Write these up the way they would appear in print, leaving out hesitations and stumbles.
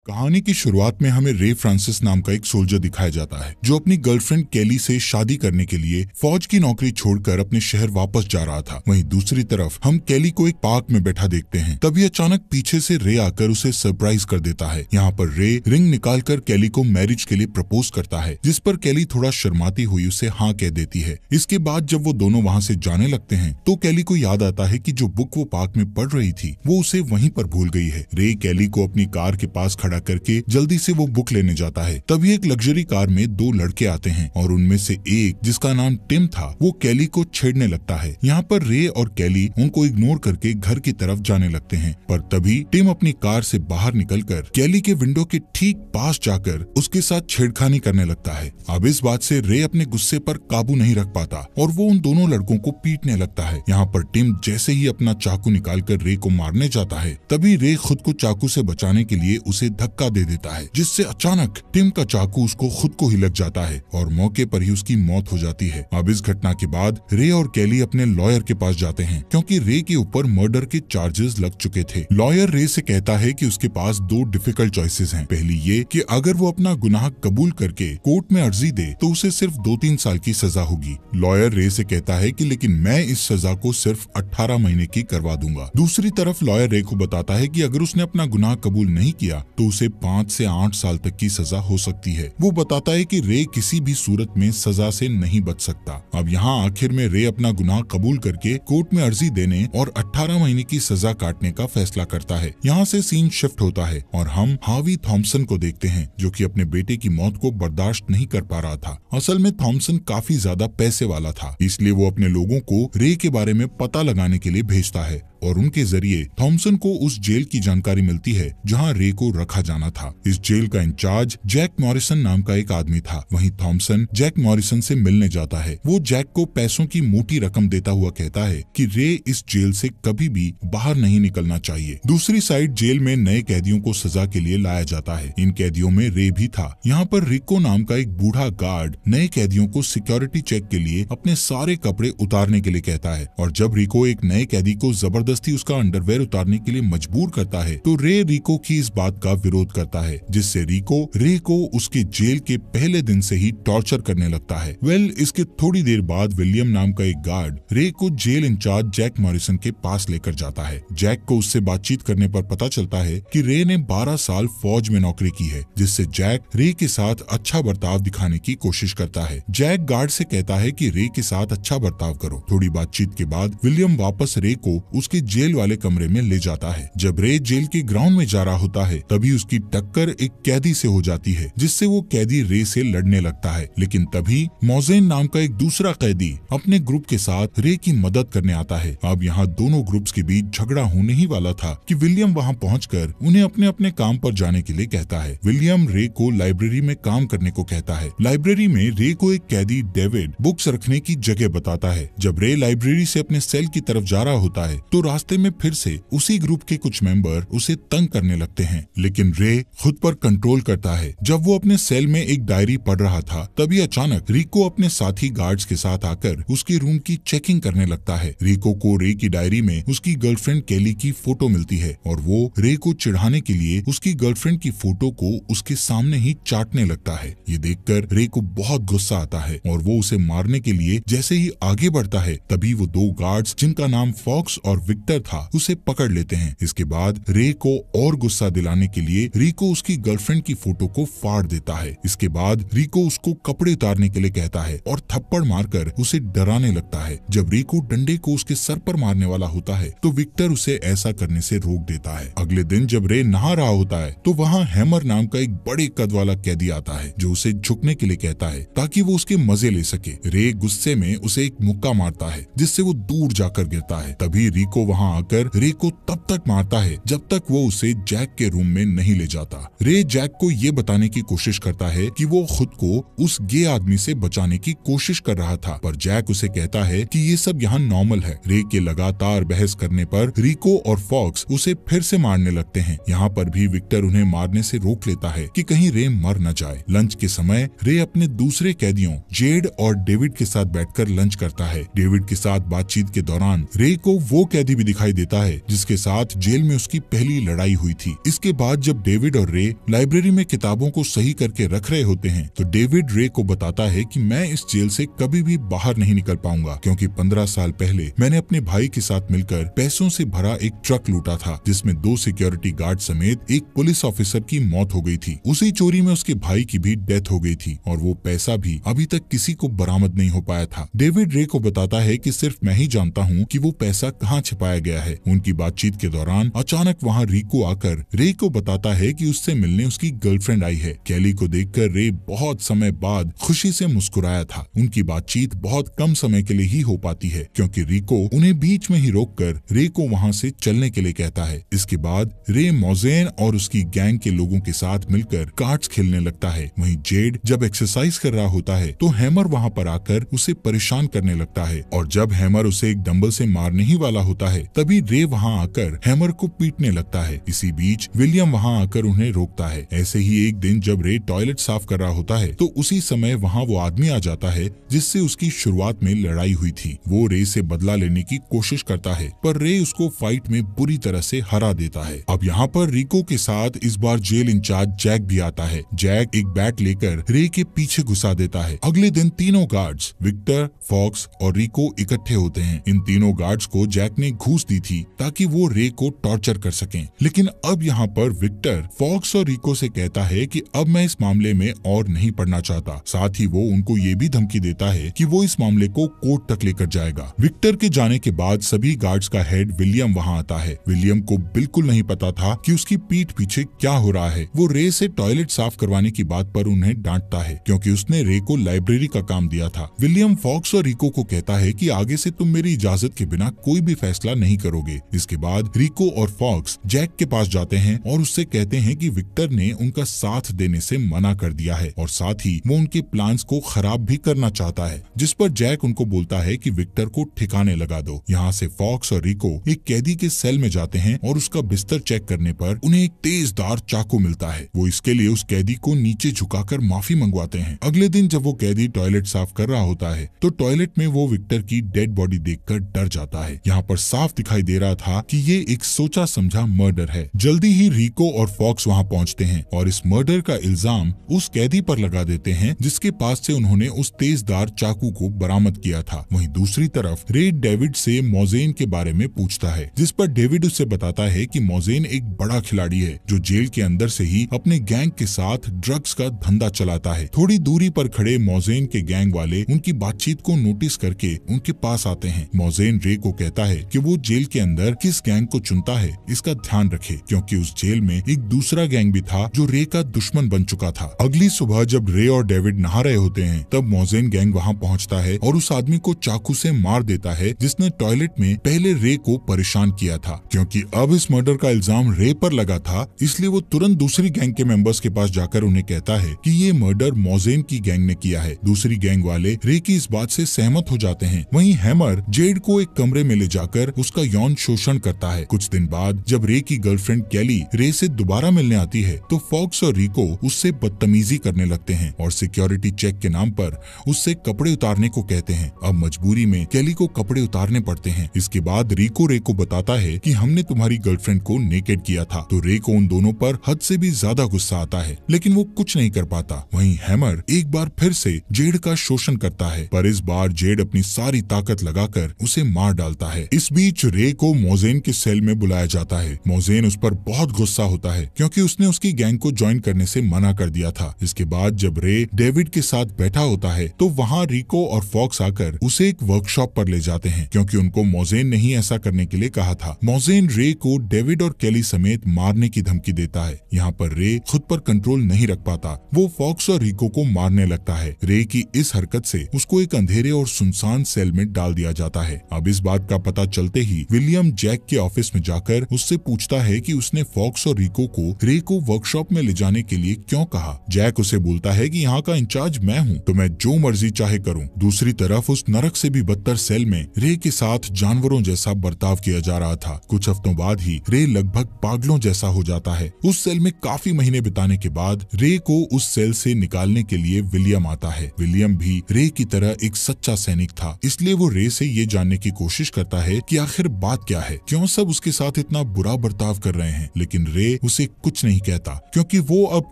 कहानी की शुरुआत में हमें रे फ्रांसिस नाम का एक सोल्जर दिखाया जाता है जो अपनी गर्लफ्रेंड केली से शादी करने के लिए फौज की नौकरी छोड़कर अपने शहर वापस जा रहा था। वहीं दूसरी तरफ हम केली को एक पार्क में बैठा देखते हैं। तभी अचानक पीछे से रे आकर उसे सरप्राइज कर देता है। यहाँ पर रे रिंग निकालकर केली को मैरिज के लिए प्रपोज करता है, जिस पर केली थोड़ा शर्माती हुई उसे हाँ कह देती है। इसके बाद जब वो दोनों वहाँ से जाने लगते हैं तो केली को याद आता है कि जो बुक वो पार्क में पढ़ रही थी वो उसे वहीं पर भूल गई है। रे केली को अपनी कार के पास खड़ा करके जल्दी से वो बुक लेने जाता है। तभी एक लग्जरी कार में दो लड़के आते हैं और उनमें से एक, जिसका नाम टिम था, वो केली को छेड़ने लगता है। यहाँ पर रे और केली उनको इग्नोर करके घर की तरफ जाने लगते हैं, पर तभी टिम अपनी कार से बाहर निकलकर केली के विंडो के ठीक पास जाकर उसके साथ छेड़खानी करने लगता है। अब इस बात से रे अपने गुस्से पर काबू नहीं रख पाता और वो उन दोनों लड़कों को पीटने लगता है। यहाँ पर टिम जैसे ही अपना चाकू निकालकर रे को मारने जाता है, तभी रे खुद को चाकू से बचाने के लिए उसे धक्का दे देता है, जिससे अचानक टिम का चाकू उसको खुद को ही लग जाता है और मौके पर ही उसकी मौत हो जाती है। अब इस घटना के बाद रे और केली अपने लॉयर के पास जाते हैं क्योंकि रे के ऊपर मर्डर के चार्जेस लग चुके थे। लॉयर रे से कहता है कि उसके पास दो डिफिकल्ट चॉइसेस हैं। पहली ये कि अगर वो अपना गुनाह कबूल करके कोर्ट में अर्जी दे तो उसे सिर्फ 2-3 साल की सजा होगी। लॉयर रे से कहता है कि लेकिन मैं इस सजा को सिर्फ 18 महीने की करवा दूंगा। दूसरी तरफ लॉयर रे को बताता है कि अगर उसने अपना गुनाह कबूल नहीं किया तो उसे 5 से 8 साल तक की सजा हो सकती है। वो बताता है कि रे किसी भी सूरत में सजा से नहीं बच सकता। अब यहाँ आखिर में रे अपना गुनाह कबूल करके कोर्ट में अर्जी देने और 18 महीने की सजा काटने का फैसला करता है। यहाँ से सीन शिफ्ट होता है और हम हार्वी थॉम्पसन को देखते हैं जो कि अपने बेटे की मौत को बर्दाश्त नहीं कर पा रहा था। असल में थॉम्पसन काफी ज्यादा पैसे वाला था, इसलिए वो अपने लोगों को रे के बारे में पता लगाने के लिए भेजता है और उनके जरिए थॉम्पसन को उस जेल की जानकारी मिलती है जहां रे को रखा जाना था। इस जेल का इंचार्ज जैक मॉरिसन नाम का एक आदमी था। वहीं थॉम्पसन जैक मॉरिसन से मिलने जाता है। वो जैक को पैसों की मोटी रकम देता हुआ कहता है कि रे इस जेल से कभी भी बाहर नहीं निकलना चाहिए। दूसरी साइड जेल में नए कैदियों को सजा के लिए लाया जाता है। इन कैदियों में रे भी था। यहाँ पर रिको नाम का एक बूढ़ा गार्ड नए कैदियों को सिक्योरिटी चेक के लिए अपने सारे कपड़े उतारने के लिए कहता है और जब रिको एक नए कैदी को जबरदस्ती उसका अंडरवेयर उतारने के लिए मजबूर करता है तो रे रिको की इस बात का विरोध करता है, जिससे रिको रे को उसके जेल के पहले दिन से ही टॉर्चर करने लगता है। इसके थोड़ी देर बाद विलियम नाम का एक गार्ड रे को जेल इंचार्ज जैक मॉरिसन के पास लेकर जाता है। जैक को उससे बातचीत करने पर पता चलता है कि रे ने 12 साल फौज में नौकरी की है, जिससे जैक रे के साथ अच्छा बर्ताव दिखाने की कोशिश करता है। जैक गार्ड से कहता है कि रे के साथ अच्छा बर्ताव करो। थोड़ी बातचीत के बाद विलियम वापस रे को उसके जेल वाले कमरे में ले जाता है। जब रे जेल के ग्राउंड में जा रहा होता है तभी उसकी टक्कर एक कैदी से हो जाती है, जिससे वो कैदी रे से लड़ने लगता है। लेकिन तभी मोजेन नाम का एक दूसरा कैदी अपने ग्रुप के साथ रे की मदद करने आता है। अब यहाँ दोनों ग्रुप्स के बीच झगड़ा होने ही वाला था कि विलियम वहाँ पहुंचकर उन्हें अपने अपने काम पर जाने के लिए कहता है। विलियम रे को लाइब्रेरी में काम करने को कहता है। लाइब्रेरी में रे को एक कैदी डेविड बुक्स रखने की जगह बताता है। जब रे लाइब्रेरी से अपने सेल की तरफ जा रहा होता है तो रास्ते में फिर से उसी ग्रुप के कुछ मेंबर उसे तंग करने लगते हैं, लेकिन रे खुद पर कंट्रोल करता है। जब वो अपने सेल में एक डायरी पढ़ रहा था तभी अचानक रिको अपने साथी गार्ड्स के साथ आकर उसके रूम की चेकिंग करने लगता है। रिको को रे की डायरी में उसकी गर्लफ्रेंड केली की फोटो मिलती है और वो रे को चिढ़ाने के लिए उसकी गर्लफ्रेंड की फोटो को उसके सामने ही चाटने लगता है। ये देखकर रे को बहुत गुस्सा आता है और वो उसे मारने के लिए जैसे ही आगे बढ़ता है तभी वो दो गार्ड्स, जिनका नाम फॉक्स और विक्टर था, उसे पकड़ लेते हैं। इसके बाद रे को और गुस्सा दिलाने के लिए रिको उसकी गर्लफ्रेंड की फोटो को फाड़ देता है। इसके बाद रिको उसको कपड़े उतारने के लिए कहता है और थप्पड़ मारकर उसे डराने लगता है। जब रिको डंडे को उसके सर पर मारने वाला होता है तो विक्टर उसे ऐसा करने से रोक देता है। अगले दिन जब रे नहा रहा होता है तो वहाँ हैमर नाम का एक बड़े कद वाला कैदी आता है जो उसे झुकने के लिए कहता है ताकि वो उसके मजे ले सके। रे गुस्से में उसे एक मुक्का मारता है जिससे वो दूर जाकर गिरता है। तभी रिको वहाँ आकर रे को तब तक मारता है जब तक वो उसे जैक के रूम में नहीं ले जाता। रे जैक को ये बताने की कोशिश करता है कि वो खुद को उस गे आदमी से बचाने की कोशिश कर रहा था, पर जैक उसे कहता है कि ये सब यहाँ नॉर्मल है। रे के लगातार बहस करने पर रिको और फॉक्स उसे फिर से मारने लगते हैं। यहाँ पर भी विक्टर उन्हें मारने से रोक लेता है कि कहीं रे मर न जाए। लंच के समय रे अपने दूसरे कैदियों जेड और डेविड के साथ बैठकर लंच करता है। डेविड के साथ बातचीत के दौरान रे को वो कैदी भी दिखाई देता है जिसके साथ जेल में उसकी पहली लड़ाई हुई थी। इसके बाद जब डेविड और रे लाइब्रेरी में किताबों को सही करके रख रहे होते हैं तो डेविड रे को बताता है कि मैं इस जेल से कभी भी बाहर नहीं निकल पाऊंगा, क्योंकि 15 साल पहले मैंने अपने भाई के साथ मिलकर पैसों से भरा एक ट्रक लूटा था जिसमें 2 सिक्योरिटी गार्ड समेत एक पुलिस ऑफिसर की मौत हो गई थी। उसी चोरी में उसके भाई की भी डेथ हो गई थी और वो पैसा भी अभी तक किसी को बरामद नहीं हो पाया था। डेविड रे को बताता है कि सिर्फ मैं ही जानता हूँ कि वो पैसा कहाँ छिपाया गया है। उनकी बातचीत के दौरान अचानक वहाँ रिको आकर रे को बताता है कि उससे मिलने उसकी गर्लफ्रेंड आई है। कैली को देखकर रे बहुत समय बाद खुशी से मुस्कुराया था। उनकी बातचीत बहुत कम समय के लिए ही हो पाती है क्योंकि रिको उन्हें बीच में ही रोककर रे को वहाँ से चलने के लिए कहता है। इसके बाद रे मोजेन और उसकी गैंग के लोगों के साथ मिलकर कार्ड्स खेलने लगता है। वहीं जेड जब एक्सरसाइज कर रहा होता है तो हैमर वहाँ पर आकर उसे परेशान करने लगता है और जब हैमर उसे एक डंबल से मारने ही वाला होता है तभी रे वहाँ आकर हैमर को पीटने लगता है। इसी बीच विलियम वहाँ आकर उन्हें रोकता है। ऐसे ही एक दिन जब रे टॉयलेट साफ कर रहा होता है तो उसी समय वहाँ वो आदमी आ जाता है जिससे उसकी शुरुआत में लड़ाई हुई थी। वो रे से बदला लेने की कोशिश करता है पर रे उसको फाइट में बुरी तरह से हरा देता है। अब यहाँ पर रिको के साथ इस बार जेल इंचार्ज जैक भी आता है। जैक एक बैट लेकर रे के पीछे घुसा देता है। अगले दिन तीनों गार्ड्स विक्टर, फॉक्स और रिको इकट्ठे होते हैं। इन तीनों गार्ड्स को जैक ने घूस दी थी ताकि वो रे को टॉर्चर कर सकें। लेकिन अब यहाँ पर विक्टर फॉक्स और रिको से कहता है कि अब मैं इस मामले में और नहीं पढ़ना चाहता। साथ ही वो उनको ये भी धमकी देता है कि वो इस मामले को कोर्ट तक लेकर जाएगा। विक्टर के जाने के बाद सभी गार्ड्स का हेड विलियम वहाँ आता है। विलियम को बिल्कुल नहीं पता था कि उसकी पीठ पीछे क्या हो रहा है। वो रे से टॉयलेट साफ करवाने की बात पर उन्हें डांटता है क्योंकि उसने रे को लाइब्रेरी का काम दिया था। विलियम फॉक्स और रिको को कहता है कि आगे से तुम मेरी इजाजत के बिना कोई भी फैसला नहीं करोगे। इसके बाद रिको और फॉक्स जैक के पास जाते हैं और उससे कहते हैं कि विक्टर ने उनका साथ देने से मना कर दिया है और साथ ही वो उनके प्लान्स को खराब भी करना चाहता है, जिस पर जैक उनको बोलता है कि विक्टर को ठिकाने लगा दो। यहाँ से फॉक्स और रिको एक कैदी के सेल में जाते हैं और उसका बिस्तर चेक करने पर उन्हें एक तेजदार चाकू मिलता है। वो इसके लिए उस कैदी को नीचे झुकाकर माफी मंगवाते हैं। अगले दिन जब वो कैदी टॉयलेट साफ कर रहा होता है तो टॉयलेट में वो विक्टर की डेड बॉडी देखकर डर जाता है। यहाँ पर साफ दिखाई दे रहा था कि ये एक सोचा समझा मर्डर है। जल्दी ही रिको और फॉक्स वहाँ पहुँचते हैं और इस मर्डर का इल्जाम उस कैदी पर लगा देते हैं जिसके पास से उन्होंने उस तेजदार चाकू को बरामद किया था। वहीं दूसरी तरफ रे डेविड से मोजेन के बारे में पूछता है, जिस पर डेविड उससे बताता है कि मोजेन एक बड़ा खिलाड़ी है जो जेल के अंदर से ही अपने गैंग के साथ ड्रग्स का धंधा चलाता है। थोड़ी दूरी पर खड़े मोजेन के गैंग वाले उनकी बातचीत को नोटिस करके उनके पास आते हैं। मोजेन रे को कहता है कि वो जेल के अंदर किस गैंग को चुनता है इसका ध्यान रखे, क्योंकि उस जेल में एक दूसरा गैंग भी था जो रे का दुश्मन बन चुका था। अगली सुबह जब रे और डेविड नहा रहे होते हैं तब मोजेन गैंग वहाँ पहुँचता है और उस आदमी को चाकू से मार देता है जिसने टॉयलेट में पहले रे को परेशान किया था। क्योंकि अब इस मर्डर का इल्जाम रे पर लगा था इसलिए वो तुरंत दूसरी गैंग के मेंबर्स के पास जाकर उन्हें कहता है कि ये मर्डर मोजेन की गैंग ने किया है। दूसरी गैंग वाले रे की इस बात से सहमत हो जाते हैं। वहीं हैमर जेड को एक कमरे में ले जाकर उसका यौन शोषण करता है। कुछ दिन बाद जब रे की गर्लफ्रेंड कैली रे से दोबारा मिलने आती है तो फॉक्स और रिको उससे बदतमीजी करने लगते हैं और सिक्योरिटी चेक के नाम पर उससे कपड़े उतारने को कहते हैं। अब मजबूरी में कैली को कपड़े उतारने पड़ते हैं। इसके बाद रिको रे को बताता है कि हमने तुम्हारी गर्लफ्रेंड को नेकेड किया था। तो रे को उन दोनों पर हद से भी ज्यादा गुस्सा आता है लेकिन वो कुछ नहीं कर पाता। वहीं हैमर एक बार फिर से जेड का शोषण करता है पर इस बार जेड अपनी सारी ताकत लगाकर उसे मार डालता है। इस बीच रे को मोजेन के सेल में बुलाया जाता है। मोजेन उस पर बहुत गुस्सा होता है क्योंकि उसने उसकी गैंग को ज्वाइन करने से मना कर दिया था। इसके बाद जब रे डेविड के साथ बैठा होता है तो वहाँ रिको और फॉक्स आकर उसे एक वर्कशॉप पर ले जाते हैं क्योंकि उनको मोजेन ने ही ऐसा करने के लिए कहा था। मोजेन रे को डेविड और कैली समेत मारने की धमकी देता है। यहाँ पर रे खुद पर कंट्रोल नहीं रख पाता, वो फॉक्स और रिको को मारने लगता है। रे की इस हरकत से उसको एक अंधेरे और सुनसान सेल में डाल दिया जाता है। अब इस बात का पता चलते ही विलियम जैक के ऑफिस में जाकर उससे पूछता है कि उसने फॉक्स और रिको को रे को वर्कशॉप में ले जाने के लिए क्यों कहा। जैक उसे बोलता है कि यहाँ का इंचार्ज मैं हूँ तो मैं जो मर्जी चाहे करूँ। दूसरी तरफ उस नरक से भी बदतर सेल में रे के साथ जानवरों जैसा बर्ताव किया जा रहा था। कुछ हफ्तों बाद ही रे लगभग पागलों जैसा हो जाता है। उस सेल में काफी महीने बिताने के बाद रे को उस सेल से निकालने के लिए विलियम आता है। विलियम भी रे की तरह एक सच्चा सैनिक था, इसलिए वो रे से ये जानने की कोशिश करता है कि आखिर बात क्या है, क्यों सब उसके साथ इतना बुरा बर्ताव कर रहे हैं। लेकिन रे उसे कुछ नहीं कहता, क्योंकि वो अब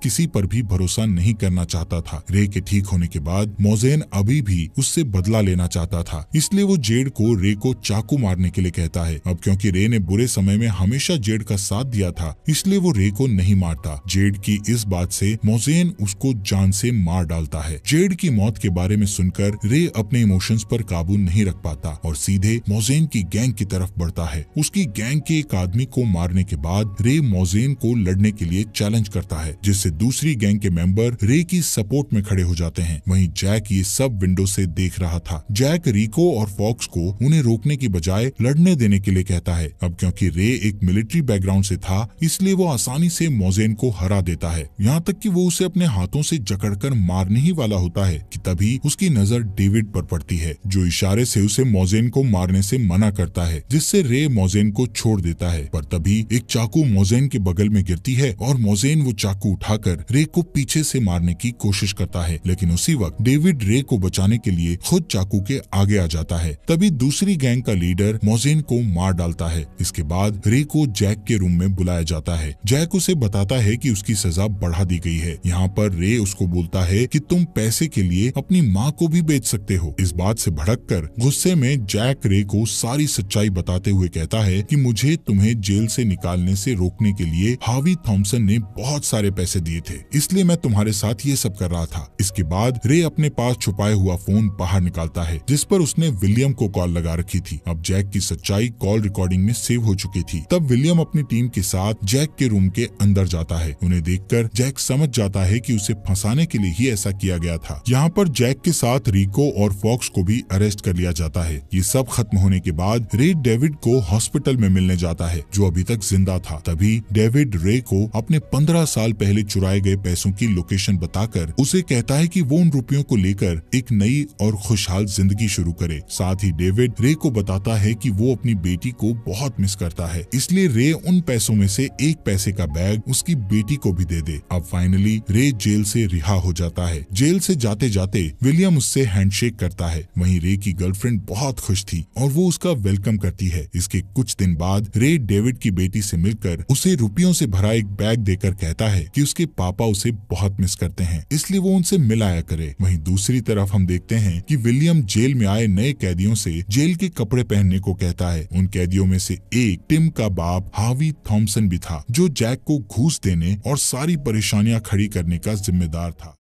किसी पर भी भरोसा नहीं करना चाहता था। रे के ठीक होने के बाद मोजेन अभी भी उससे बदला लेना चाहता था, इसलिए वो जेड को रे को चाकू मारने के लिए कहता है। अब क्योंकि रे ने बुरे समय में हमेशा जेड का साथ दिया था, इसलिए वो रे को नहीं मारता। जेड की इस बात से मोजेन उसको जान से मार डालता है। जेड की मौत के बारे में सुनकर रे अपने इमोशंस पर काबू नहीं रख पाता और सीधे मोजेन की गैंग की तरफ बढ़ता है। उसकी गैंग के एक आदमी को मारने के बाद रे मोजेन को लड़ने के लिए चैलेंज करता है, जिससे दूसरी गैंग के मेंबर रे की सपोर्ट में खड़े हो जाते हैं। वहीं जैक ये सब विंडो से देख रहा था। जैक रिको और फॉक्स को उन्हें रोकने की बजाय लड़ने देने के लिए कहता है। अब क्योंकि रे एक मिलिट्री बैकग्राउंड से था, इसलिए वो आसानी से मोजेन को हरा देता है। यहाँ तक कि वो उसे अपने हाथों से जकड़कर मारने ही वाला होता है कि तभी उसकी नजर डेविड पर पड़ती है, जो इशारे से उसे मोजेन को मारने से मना करता है, जिससे रे मोजेन को छोड़ देता है। पर तभी एक चाकू मोजेन के बगल में गिरती है और मोजेन वो चाकू उठाकर रे को पीछे से मारने की कोशिश करता है। लेकिन उसी वक्त डेविड रे को बचाने के लिए खुद चाकू के आगे आ जाता है। तभी दूसरी गैंग का लीडर मोजेन को मार डालता है। इसके बाद रे को जैक के रूम में बुलाया जाता है। जैक उसे बताता है कि उसकी सजा बढ़ा दी गई है। यहाँ पर रे उसको बोलता है कि तुम पैसे के लिए अपनी माँ को भी बेच सकते हो। इस बात से भड़ककर गुस्से में जैक रे को सारी सच्चाई बताते हुए कहता है कि मुझे तुम्हें जेल से निकालने से रोकने के लिए हावी थॉमसन ने बहुत सारे पैसे दिए थे, इसलिए मैं तुम्हारे साथ ये सब कर रहा था। इसके बाद रे अपने पास छुपाया हुआ फोन बाहर निकालता है, जिस पर उसने विलियम को कॉल लगा रखी थी। अब जैक की सच्चाई कॉल रिकॉर्डिंग में सेव हो चुकी थी। तब विलियम अपनी टीम के साथ जैक के रूम के अंदर जाता है। उन्हें देखकर जैक समझ जाता है कि उसे फंसाने के लिए ही ऐसा किया गया था। यहाँ पर जैक के साथ रिको और फॉक्स को भी अरेस्ट कर लिया जाता है। ये सब खत्म होने के बाद रे डेविड को हॉस्पिटल में मिलने जाता है, जो अभी तक जिंदा था। तभी डेविड रे को अपने 15 साल पहले चुराए गए पैसों की लोकेशन बताकर उसे कहता है कि वो उन रुपयों को लेकर एक नई और खुशहाल जिंदगी शुरू करे। साथ ही डेविड रे को बताता है कि वो अपनी बेटी को बहुत मिस करता है, इसलिए रे उन पैसों में से एक पैसे का बैग उसकी बेटी को भी दे दे। अब फाइनली रे जेल से रिहा हो जाता है। जेल से जाते जाते विलियम उससे हैंडशेक करता है। वहीं रे की गर्लफ्रेंड बहुत खुश थी और वो उसका वेलकम करती है। इसके कुछ दिन बाद रे डेविड की बेटी से मिलकर उसे रुपयों से भरा एक बैग देकर कहता है कि उसके पापा उसे बहुत मिस करते हैं, इसलिए वो उनसे मिल आया करे। वहीं दूसरी तरफ हम देखते हैं कि विलियम जेल में आए नए कैदियों से जेल के कपड़े पहनने को कहता है। उन कैदियों में से एक टिम का बाप हावी थॉमसन भी था, जो जैक को घूस देने और सारी परेशानियां खड़ी करने का जिम्मेदार था।